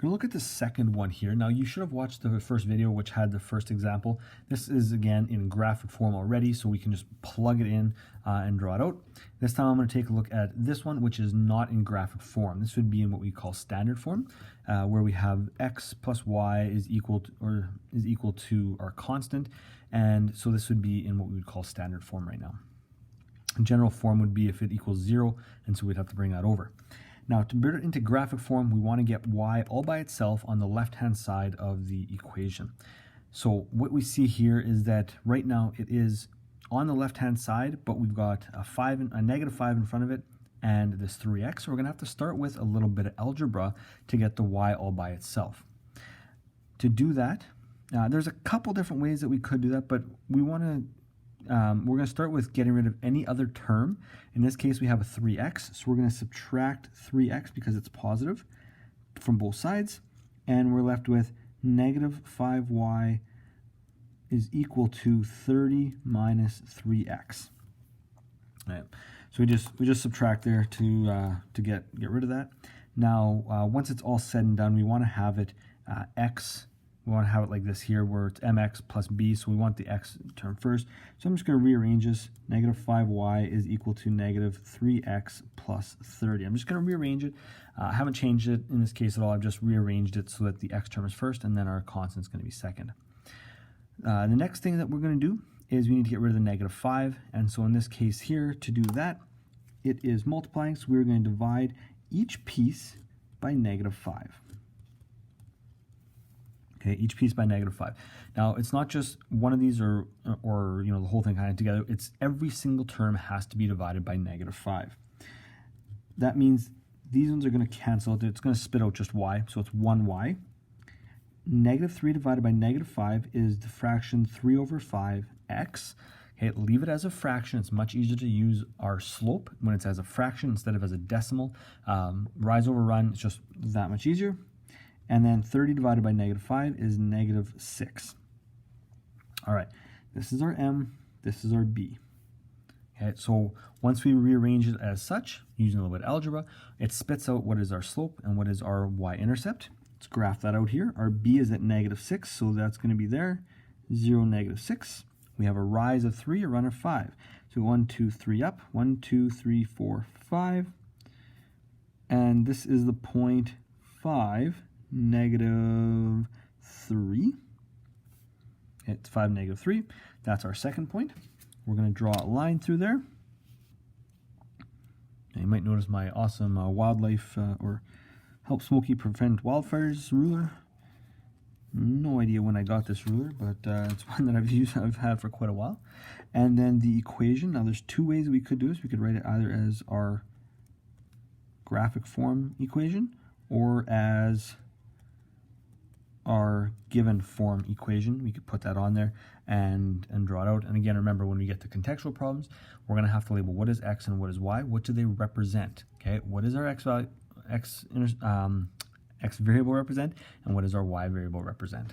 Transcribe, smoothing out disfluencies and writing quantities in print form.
We're going to look at the second one here. Now, you should have watched the first video, which had the first example. This is, again, in graphic form already, so we can just plug it in and draw it out. This time, I'm going to take a look at this one, which is not in graphic form. This would be in what we call standard form, where we have x plus y is equal to our constant, and so this would be in what we would call standard form right now. General form would be if it equals 0, and so we'd have to bring that over. Now, to put it into graphic form, we want to get y all by itself on the left-hand side of the equation. So what we see here is that right now it is on the left-hand side, but we've got a negative 5 in front of it and this 3x. So we're going to have to start with a little bit of algebra to get the y all by itself. To do that, there's a couple different ways that we could do that, but we're going to start with getting rid of any other term. In this case, we have a 3x, so we're going to subtract 3x because it's positive from both sides, and we're left with negative 5y is equal to 30 minus 3x. All right. So we just subtract there to get rid of that. Now, once it's all said and done, we want to have it x. We want to have it like this here, where it's mx plus b, so we want the x term first. So I'm just going to rearrange this. Negative 5y is equal to negative 3x plus 30. I'm just going to rearrange it. I haven't changed it in this case at all. I've just rearranged it so that the x term is first, and then our constant is going to be second. The next thing that we're going to do is we need to get rid of the negative 5, and so in this case here, to do that, it is multiplying, so we're going to divide each piece by negative 5. Okay, each piece by negative 5. Now, it's not just one of these or you know, the whole thing kind of together. It's every single term has to be divided by negative 5. That means these ones are going to cancel. It's going to spit out just y, so it's 1y. Negative 3 divided by negative 5 is the fraction 3 over 5x. Okay, leave it as a fraction. It's much easier to use our slope when it's as a fraction instead of as a decimal. Rise over run, it's just that much easier. And then 30 divided by negative 5 is negative 6. All right, this is our m, this is our b. Okay, so once we rearrange it as such, using a little bit of algebra, it spits out what is our slope and what is our y-intercept. Let's graph that out here. Our b is at negative 6, so that's going to be there, 0, negative 6. We have a rise of 3, a run of 5. So 1, 2, 3 up, 1, 2, 3, 4, 5. And this is the point 5. Negative 3. It's 5, negative 3. That's our second point. We're going to draw a line through there. And you might notice my awesome wildlife or help Smokey prevent wildfires ruler. No idea when I got this ruler, but it's one that I've had for quite a while. And then the equation. Now, there's two ways we could do this. We could write it either as our graphic form equation or as our given form equation. We could put that on there and draw it out. And again, remember, when we get to contextual problems, we're going to have to label what is x and what is y. What do they represent? Okay, what is our x value, x variable represent, and what does our y variable represent?